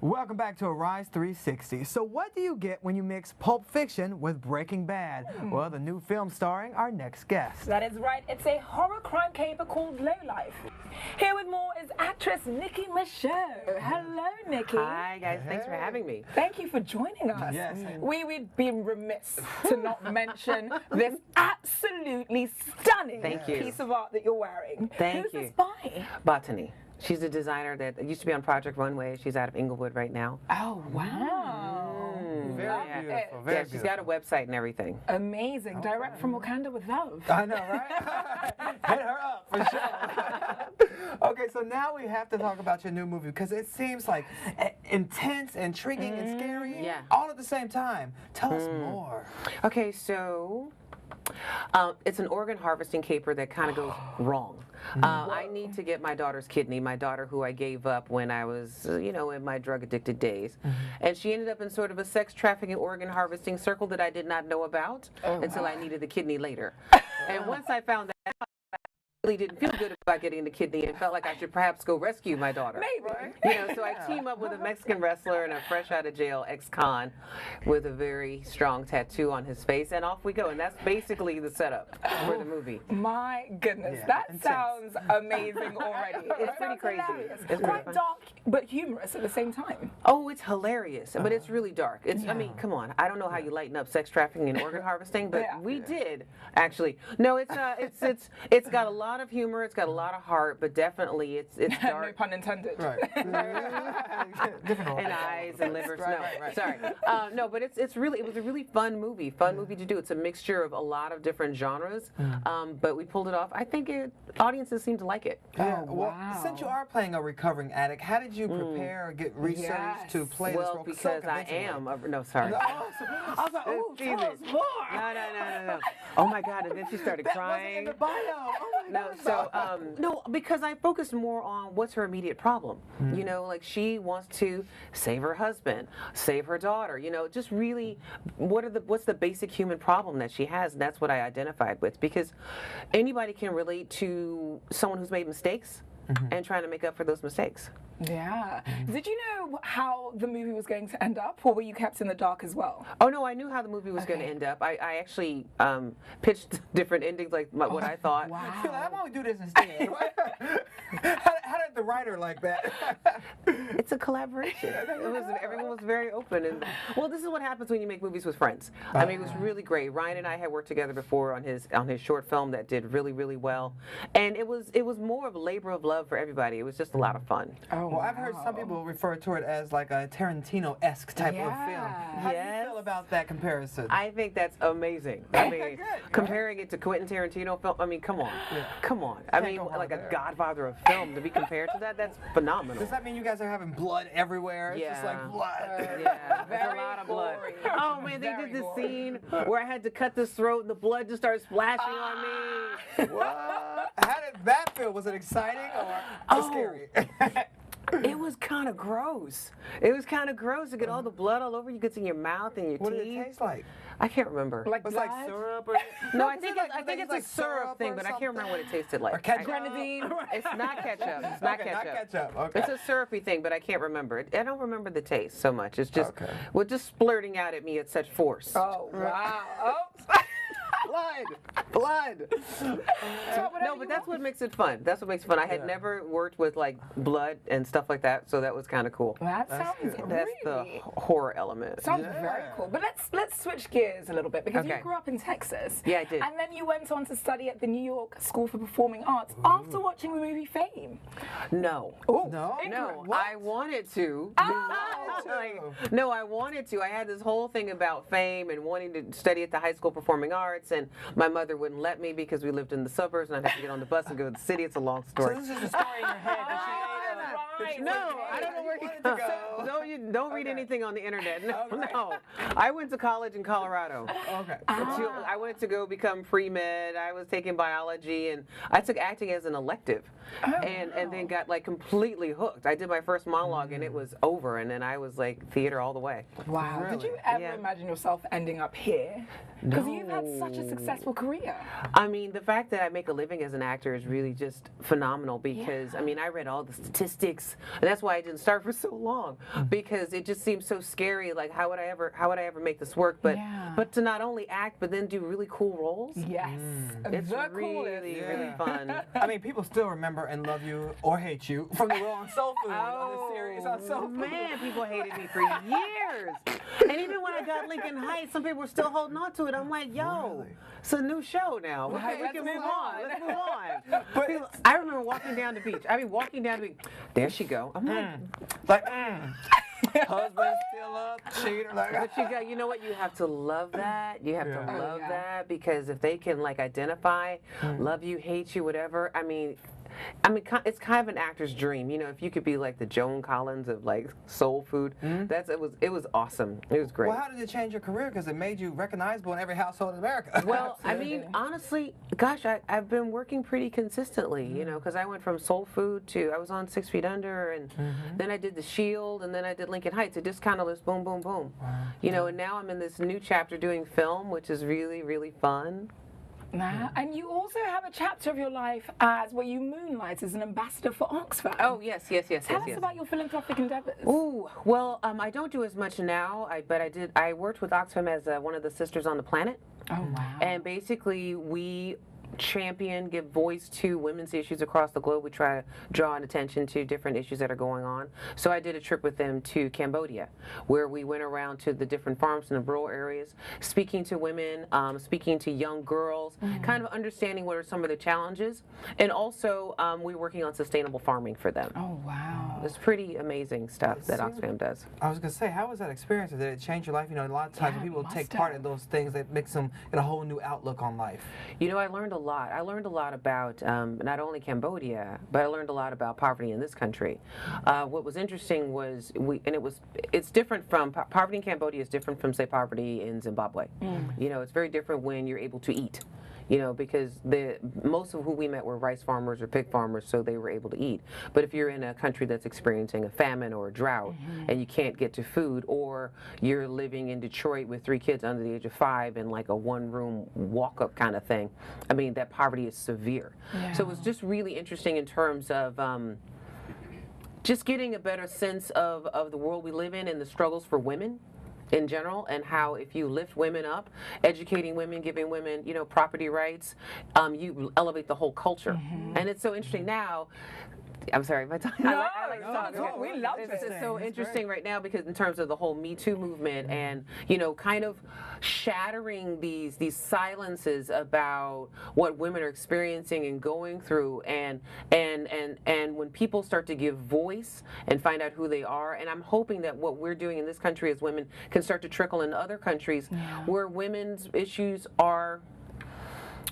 Welcome back to Arise 360. So what do you get when you mix Pulp Fiction with Breaking Bad? Well, the new film starring our next guest. That is right. It's a horror crime caper called Lowlife. Here with more is actress Nicki Micheaux. Hello, Nicki. Hi, guys. Thanks for having me. Thank you for joining us. Yes. We would be remiss to not mention this absolutely stunning Thank you. piece of art that you're wearing. Thank Who's you. this by? Botany. She's a designer that used to be on Project Runway. She's out of Inglewood right now. Oh, wow. Very Love beautiful. it. Very Yeah, she's got a website and everything. Amazing. Direct from Wakanda with love. I know, right? Hit her up for sure. Okay, so now we have to talk about your new movie because it seems like intense, intriguing, and scary Yeah. all at the same time. Tell us more. Okay, so it's an organ harvesting caper that kind of goes wrong. I need to get my daughter's kidney, my daughter who I gave up when I was, in my drug addicted days. And she ended up in sort of a sex trafficking organ harvesting circle that I did not know about until I needed the kidney later. And once I found that out, I really didn't feel good about getting the kidney and felt like I should perhaps go rescue my daughter. Maybe. So I team up with a Mexican wrestler and a fresh out of jail ex-con with a very strong tattoo on his face, and off we go. And that's basically the setup for the movie. My goodness, Yeah, that intense. sounds amazing already. It's pretty crazy. Hilarious. It's pretty Quite fun. dark, but humorous at the same time. Oh, it's hilarious, but it's really dark. I mean, come on. I don't know how you lighten up sex trafficking and organ harvesting, but Yeah. we did actually. No, it's got a lot of humor. It's got a lot of heart, but definitely it's No dark. pun intended. Right. Different organ. And eyes and livers. No, Right. sorry. No, but it was a really fun movie. Fun movie to do. It's a mixture of a lot of different genres, but we pulled it off. I think audiences seem to like it. Yeah, well, wow. since you are playing a recovering addict, how did you prepare or get research Yes. to play this Well, role? because I am. No, sorry. I was like, oh, Excuse tell me. us more. No. Oh my God! And then she started That crying. wasn't in the bio. Oh my No, gosh. no, because I focused more on what's her immediate problem. Like she wants to save her husband, save her daughter. Just really, what's the basic human problem that she has, and that's what I identified with. Because anybody can relate to someone who's made mistakes and trying to make up for those mistakes. Yeah. Did you know how the movie was going to end up, or were you kept in the dark as well? Oh no, I knew how the movie was going to end up. I actually pitched different endings, like what I thought. I feel like I'm gonna do this instead. how did the writer like that? It's a collaboration. Everyone was very open, and well, this is what happens when you make movies with friends. I mean, it was really great. Ryan and I had worked together before on his short film that did really, really well, and it was more of a labor of love for everybody. It was just a lot of fun. Oh, Well, I've heard some people refer to it as like a Tarantino-esque type of film. How do you Yes. feel about that comparison? I think that's amazing. I mean, Good. comparing it to Quentin Tarantino film, I mean, come on. Come on. I mean, go wrong like a there. godfather of film, to be compared to that, that's phenomenal. Does that mean you guys are having blood everywhere? It's just Yeah. like blood. Yeah, there's a Very lot of blood. gory. Oh man, they Very did this gory. scene where I had to cut this throat and the blood just started splashing on me. What? How did that feel? Was it exciting or scary? It was kind of gross. It was kind of gross to get all the blood all over you, gets in your mouth and your What teeth. did it taste like? I can't remember. Like Was it blood? like syrup or? no, I was think it like- I think was it's it a like syrup thing, or but I can't something? remember what it tasted like. Or ketchup? Grenadine. It's not ketchup. It's not Okay, ketchup. not ketchup. Okay. It's a syrupy thing, but I can't remember it. I don't remember the taste so much. It's just Okay. well, just splurting out at me at such force. Oh, wow. Oh. blood. No, but that's what makes it fun. That's what makes it fun. I had never worked with like blood and stuff like that, so that was kind of cool. That sounds That's the really... horror element. Sounds Yeah. very cool. But let's switch gears a little bit, because you Okay. grew up in Texas. Yeah, I did. And then you went on to study at the New York School for Performing Arts after watching the movie Fame. No. Oh, No? No, What? I wanted to. to. No, I wanted to. I had this whole thing about fame and wanting to study at the high school performing arts, and my mother wouldn't let me because we lived in the suburbs and I'd have to get on the bus and go to the city. It's a long So story. this is the story in your head that she right. No, I don't know where you you wanted to go. Don't read anything on the internet. No, Okay. no. I went to college in Colorado. Okay. I wanted to go become pre-med. I was taking biology, and I took acting as an elective, and then got like completely hooked. I did my first monologue, and it was over, and then I was like theater all the way. Wow. Did Really? you ever Yeah. imagine yourself ending up here? Because you've had such a successful career. I mean, the fact that I make a living as an actor is really just phenomenal because, I mean, I read all the statistics, and that's why I didn't start for so long. because it just seems so scary. Like, how would I ever make this work? But to not only act, but then do really cool roles. Yes. It's The really, really fun. I mean, people still remember and love you or hate you from the role on Soul Food on the series on Soul Food. Man, people hated me for years. And even when I got Lincoln Heights, some people were still holding on to it. I'm like, yo, Really? it's a new show now. We Right, can let's move move on. on. Let's move on. But I remember walking down the beach. There she go. I'm like, Husband still up, cheater. Like, but you know what? You have to love that. You have to love that, because if they can like identify, love you, hate you, whatever. I mean, it's kind of an actor's dream. You know, if you could be like the Joan Collins of like soul food, it was awesome. It was great. well, how did it change your career? Because it made you recognizable in every household in America. Well, I mean, honestly, gosh, I've been working pretty consistently, you know, because I went from Soul Food to, I was on 6 Feet Under, and then I did The Shield, and then I did Lincoln Heights. It just kind of was boom, boom, boom. You know, and now I'm in this new chapter doing film, which is really, really fun. And you also have a chapter of your life as where you moonlight as an ambassador for Oxfam. Oh, yes. Tell us about your philanthropic endeavors. Ooh, well, I don't do as much now, but I worked with Oxfam as one of the Sisters on the Planet. Oh, wow. And basically, we champion, give voice to women's issues across the globe. We try to draw an attention to different issues that are going on. So I did a trip with them to Cambodia, where we went around to the different farms in the rural areas, speaking to women, speaking to young girls, kind of understanding what are some of the challenges. And also, we're working on sustainable farming for them. Oh, wow. It's pretty amazing stuff that Oxfam does. I was going to say, how was that experience? Did it change your life? You know, a lot of times when people take part in those things, it makes them get a whole new outlook on life. You know, I learned a lot. I learned a lot about not only Cambodia, but I learned a lot about poverty in this country. What was interesting was it's different from, poverty in Cambodia is different from, say, poverty in Zimbabwe. You know, it's very different when you're able to eat. You know, because most of who we met were rice farmers or pig farmers, so they were able to eat. But if you're in a country that's experiencing a famine or a drought and you can't get to food, or you're living in Detroit with 3 kids under the age of 5 in like a one-room walk-up kind of thing, I mean, that poverty is severe. So it was just really interesting in terms of just getting a better sense of the world we live in and the struggles for women in general, and how if you lift women up, educating women, giving women, you know, property rights, you elevate the whole culture. And it's so interesting now. I'm sorry, my time. No, we love It's it. so interesting right now, because in terms of the whole Me Too movement and, you know, kind of shattering these silences about what women are experiencing and going through, and when people start to give voice and find out who they are, and I'm hoping that what we're doing in this country as women can start to trickle into other countries where women's issues are,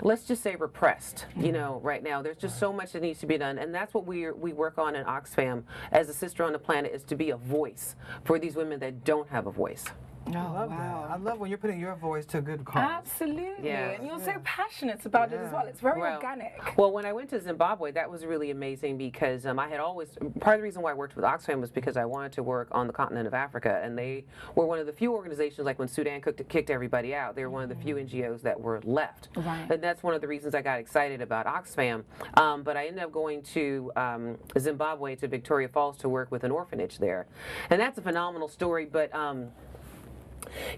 let's just say, repressed. You know, right now there's just so much that needs to be done, and that's what we work on in Oxfam as a Sister on the Planet, is to be a voice for these women that don't have a voice. I love that. I love when you're putting your voice to a good cause. Absolutely. Yeah. And you're so passionate about it as well. It's very organic. Well, when I went to Zimbabwe, that was really amazing, because I had always, part of the reason why I worked with Oxfam was because I wanted to work on the continent of Africa, and they were one of the few organizations, like when Sudan kicked everybody out, they were one of the few NGOs that were left. And that's one of the reasons I got excited about Oxfam. But I ended up going to Zimbabwe, to Victoria Falls, to work with an orphanage there. And that's a phenomenal story, but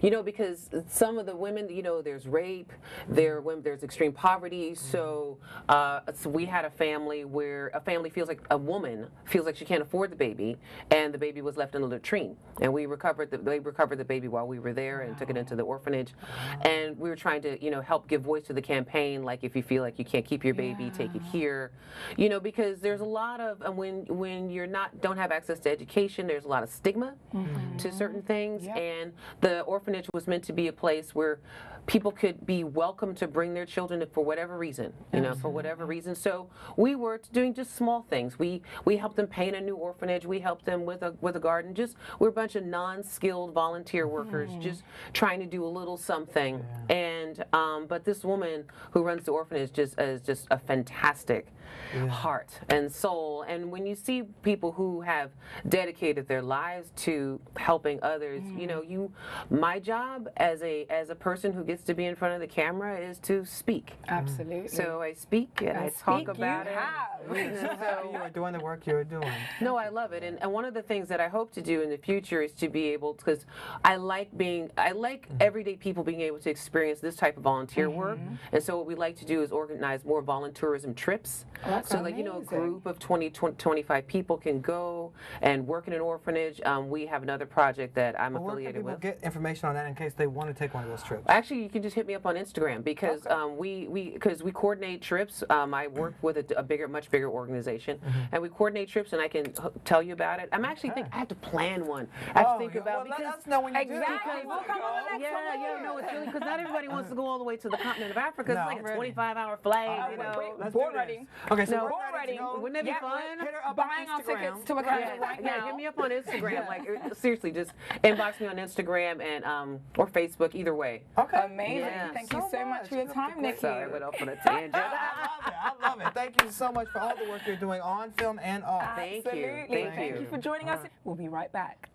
you know, because some of the women, you know, there's rape, there's extreme poverty. So, so we had a family where a family feels like, a woman feels like she can't afford the baby, and the baby was left in a latrine. And they recovered the baby while we were there and took it into the orphanage. And we were trying to, you know, help give voice to the campaign, like, if you feel like you can't keep your baby, take it here. You know, because there's a lot of, when you're don't have access to education, there's a lot of stigma to certain things. And the orphanage was meant to be a place where people could be welcome to bring their children for whatever reason, you know, for whatever reason. So we were doing just small things. We helped them paint a new orphanage. We helped them with a garden. We're a bunch of non-skilled volunteer workers, just trying to do a little something. And but this woman who runs the orphanage is just a fantastic heart and soul. And when you see people who have dedicated their lives to helping others, you know, my job as a person who gets gets to be in front of the camera is to speak. Absolutely. So I speak and I talk about it. You are doing the work you're doing. No, I love it, and one of the things that I hope to do in the future is to be able, because I like everyday people being able to experience this type of volunteer work, and so what we like to do is organize more volunteerism trips. Oh, that's so like, you know, a group of 25 people can go and work in an orphanage. We have another project that I'm affiliated where with. can people get information on that in case they want to take one of those trips? Actually, you can just hit me up on Instagram because we coordinate trips. I work with a much bigger organization, and we coordinate trips, and I can tell you about it. I'm actually I have to plan one. I have to think about because let us because know when you exactly. do. We'll come on the next one. no, it's really because not everybody wants to go all the way to the continent of Africa. No, It's like I'm a ready. 25-hour flight. You know. Let's Board do this. ready. Okay, so No, we're board ready to ready. go. Wouldn't that be Yeah, fun? Hit her up on Buying our Instagram. tickets to Wakanda right now. Hit me up on Instagram. Like seriously, just inbox me on Instagram and or Facebook. Either way. Okay. Amazing. Yeah. Thank you so much for your time, Nikki. Sorry, I went off on a tangent. I love it. Thank you so much for all the work you're doing on film and off. Thank you. Absolutely. Thank you. Thank you for joining us. We'll be right back.